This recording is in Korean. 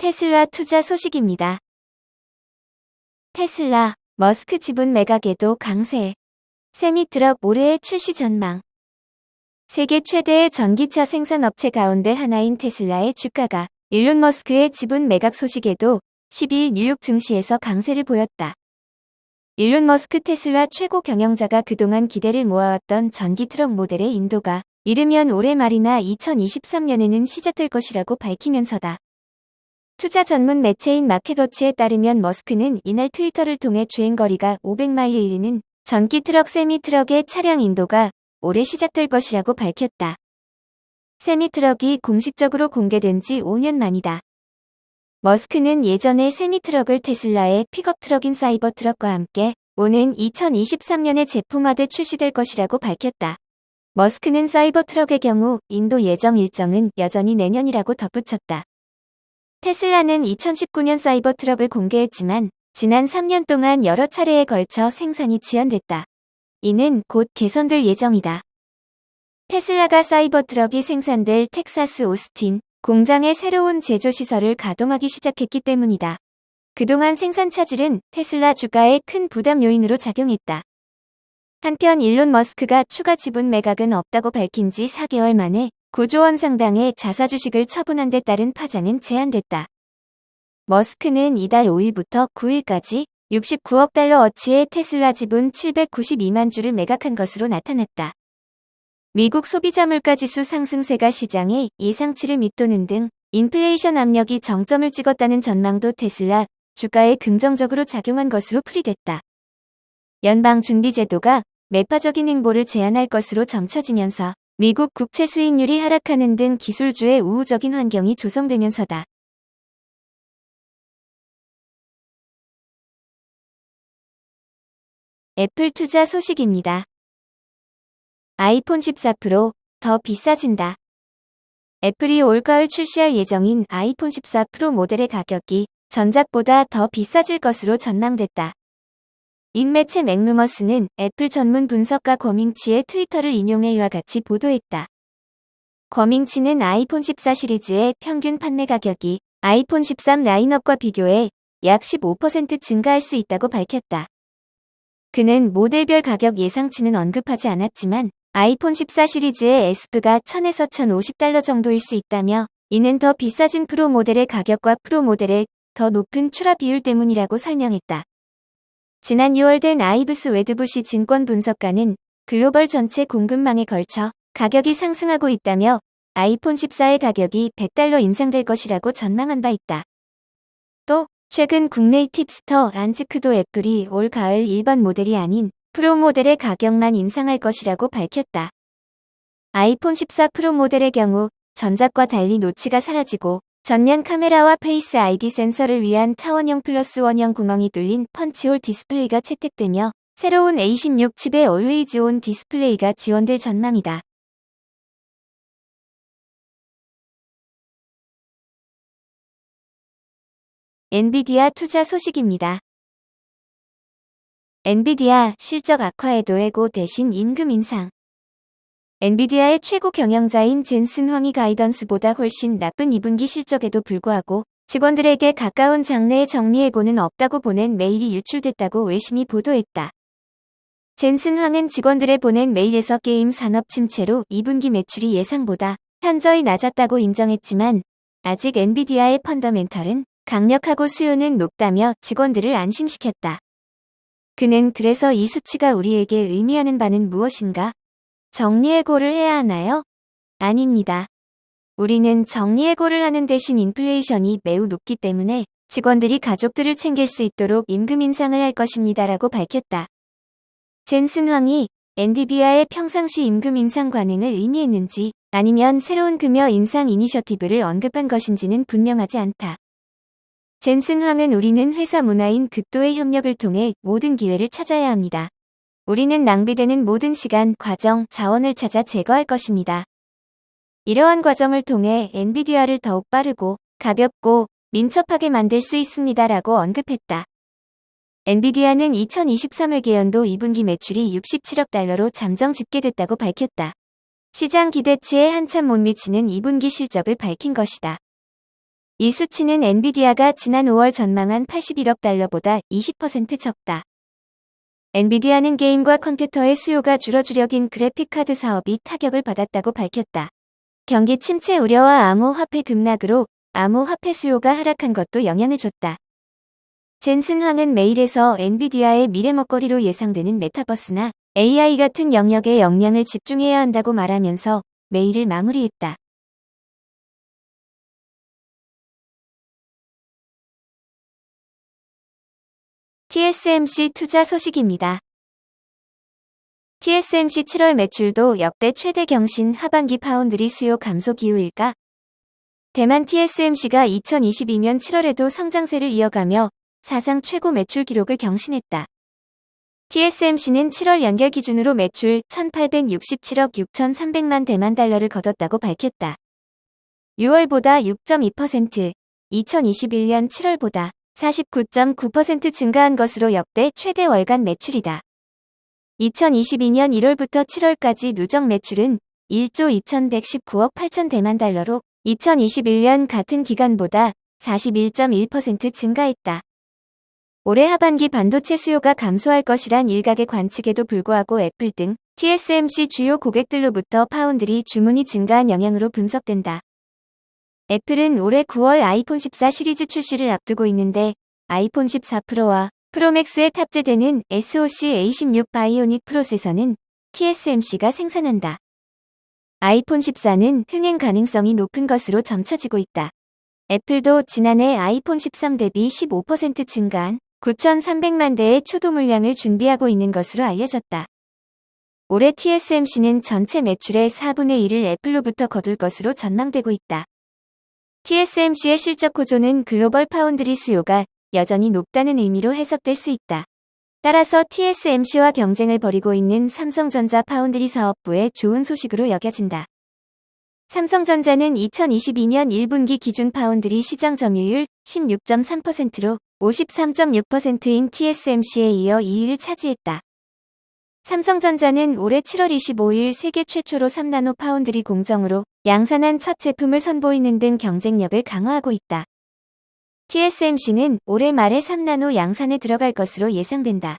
테슬라 투자 소식입니다. 테슬라, 머스크 지분 매각에도 강세. 세미트럭 올해의 출시 전망. 세계 최대의 전기차 생산업체 가운데 하나인 테슬라의 주가가 일론 머스크의 지분 매각 소식에도 12일 뉴욕 증시에서 강세를 보였다. 일론 머스크 테슬라 최고 경영자가 그동안 기대를 모아왔던 전기 트럭 모델의 인도가 이르면 올해 말이나 2023년에는 시작될 것이라고 밝히면서다. 투자 전문 매체인 마켓워치에 따르면 머스크는 이날 트위터를 통해 주행거리가 500마일에 이르는 전기 트럭 세미트럭의 차량 인도가 올해 시작될 것이라고 밝혔다. 세미트럭이 공식적으로 공개된 지 5년 만이다. 머스크는 예전에 세미트럭을 테슬라의 픽업 트럭인 사이버트럭과 함께 오는 2023년에 제품화돼 출시될 것이라고 밝혔다. 머스크는 사이버트럭의 경우 인도 예정 일정은 여전히 내년이라고 덧붙였다. 테슬라는 2019년 사이버트럭을 공개했지만 지난 3년 동안 여러 차례에 걸쳐 생산이 지연됐다. 이는 곧 개선될 예정이다. 테슬라가 사이버트럭이 생산될 텍사스 오스틴 공장의 새로운 제조시설을 가동하기 시작했기 때문이다. 그동안 생산 차질은 테슬라 주가에 큰 부담 요인으로 작용했다. 한편 일론 머스크가 추가 지분 매각은 없다고 밝힌 지 4개월 만에 9조 원 상당의 자사 주식을 처분한 데 따른 파장은 제한됐다. 머스크는 이달 5일부터 9일까지 69억 달러 어치의 테슬라 지분 792만 주를 매각한 것으로 나타났다. 미국 소비자 물가지수 상승세가 시장에 예상치를 밑도는 등 인플레이션 압력이 정점을 찍었다는 전망도 테슬라 주가에 긍정적으로 작용한 것으로 풀이됐다. 연방준비제도가 매파적인 행보를 제한할 것으로 점쳐지면서 미국 국채 수익률이 하락하는 등 기술주의 우호적인 환경이 조성되면서다. 애플 투자 소식입니다. 아이폰 14 프로 더 비싸진다. 애플이 올가을 출시할 예정인 아이폰 14 프로 모델의 가격이 전작보다 더 비싸질 것으로 전망됐다. 인매체 맥루머스는 애플 전문 분석가 거밍치의 트위터를 인용해 이와 같이 보도했다. 거밍치는 아이폰 14 시리즈의 평균 판매 가격이 아이폰 13 라인업과 비교해 약 15% 증가할 수 있다고 밝혔다. 그는 모델별 가격 예상치는 언급하지 않았지만 아이폰 14 시리즈의 SP가 1000에서 1050달러 정도일 수 있다며 이는 더 비싸진 프로 모델의 가격과 프로 모델의 더 높은 출하 비율 때문이라고 설명했다. 지난 6월 된 아이브스 웨드부시 증권 분석가는 글로벌 전체 공급망에 걸쳐 가격이 상승하고 있다며 아이폰 14의 가격이 100달러 인상될 것이라고 전망한 바 있다. 또 최근 국내 팁스터 란츠크도 애플이 올 가을 일반 모델이 아닌 프로 모델의 가격만 인상할 것이라고 밝혔다. 아이폰 14 프로 모델의 경우 전작과 달리 노치가 사라지고 전면 카메라와 페이스 아이디 센서를 위한 타원형 플러스 원형 구멍이 뚫린 펀치홀 디스플레이가 채택되며 새로운 A16 칩의 Always On 디스플레이가 지원될 전망이다. 엔비디아 투자 소식입니다. 엔비디아 실적 악화에도 해고 대신 임금 인상. 엔비디아의 최고 경영자인 젠슨 황이 가이던스보다 훨씬 나쁜 2분기 실적에도 불구하고 직원들에게 가까운 장래의 정리해고는 없다고 보낸 메일이 유출됐다고 외신이 보도했다. 젠슨 황은 직원들의 보낸 메일에서 게임 산업 침체로 2분기 매출이 예상보다 현저히 낮았다고 인정했지만 아직 엔비디아의 펀더멘털은 강력하고 수요는 높다며 직원들을 안심시켰다. 그는 그래서 이 수치가 우리에게 의미하는 바는 무엇인가? 정리해고를 해야 하나요? 아닙니다. 우리는 정리해고를 하는 대신 인플레이션이 매우 높기 때문에 직원들이 가족들을 챙길 수 있도록 임금 인상을 할 것입니다라고 밝혔다. 젠슨 황이 엔비디아의 평상시 임금 인상 관행을 의미했는지 아니면 새로운 급여 인상 이니셔티브를 언급한 것인지는 분명하지 않다. 젠슨 황은 우리는 회사 문화인 극도의 협력을 통해 모든 기회를 찾아야 합니다. 우리는 낭비되는 모든 시간, 과정, 자원을 찾아 제거할 것입니다. 이러한 과정을 통해 엔비디아를 더욱 빠르고 가볍고 민첩하게 만들 수 있습니다라고 언급했다. 엔비디아는 2023회계연도 2분기 매출이 67억 달러로 잠정 집계됐다고 밝혔다. 시장 기대치에 한참 못 미치는 2분기 실적을 밝힌 것이다. 이 수치는 엔비디아가 지난 5월 전망한 81억 달러보다 20% 적다. 엔비디아는 게임과 컴퓨터의 수요가 줄어주려긴 그래픽카드 사업이 타격을 받았다고 밝혔다. 경기 침체 우려와 암호화폐 급락으로 암호화폐 수요가 하락한 것도 영향을 줬다. 젠슨 황은 메일에서 엔비디아의 미래 먹거리로 예상되는 메타버스나 AI 같은 영역에 역량을 집중해야 한다고 말하면서 메일을 마무리했다. TSMC 투자 소식입니다. TSMC 7월 매출도 역대 최대 경신. 하반기 파운드리 수요 감소 기우일까? 대만 TSMC가 2022년 7월에도 성장세를 이어가며 사상 최고 매출 기록을 경신했다. TSMC는 7월 연결 기준으로 매출 1,867억 6,300만 대만 달러를 거뒀다고 밝혔다. 6월보다 6.2%, 2021년 7월보다 49.9% 증가한 것으로 역대 최대 월간 매출이다. 2022년 1월부터 7월까지 누적 매출은 1조 2,119억 8천 대만 달러로 2021년 같은 기간보다 41.1% 증가했다. 올해 하반기 반도체 수요가 감소할 것이란 일각의 관측에도 불구하고 애플 등 TSMC 주요 고객들로부터 파운드리 주문이 증가한 영향으로 분석된다. 애플은 올해 9월 아이폰 14 시리즈 출시를 앞두고 있는데 아이폰 14 프로와 프로맥스에 탑재되는 SoC A16 바이오닉 프로세서는 TSMC가 생산한다. 아이폰 14는 흥행 가능성이 높은 것으로 점쳐지고 있다. 애플도 지난해 아이폰 13 대비 15% 증가한 9,300만 대의 초도 물량을 준비하고 있는 것으로 알려졌다. 올해 TSMC는 전체 매출의 4분의 1을 애플로부터 거둘 것으로 전망되고 있다. TSMC의 실적 호조는 글로벌 파운드리 수요가 여전히 높다는 의미로 해석될 수 있다. 따라서 TSMC와 경쟁을 벌이고 있는 삼성전자 파운드리 사업부의 좋은 소식으로 여겨진다. 삼성전자는 2022년 1분기 기준 파운드리 시장 점유율 16.3%로 53.6%인 TSMC에 이어 2위를 차지했다. 삼성전자는 올해 7월 25일 세계 최초로 3나노 파운드리 공정으로 양산한 첫 제품을 선보이는 등 경쟁력을 강화하고 있다. TSMC는 올해 말에 3나노 양산에 들어갈 것으로 예상된다.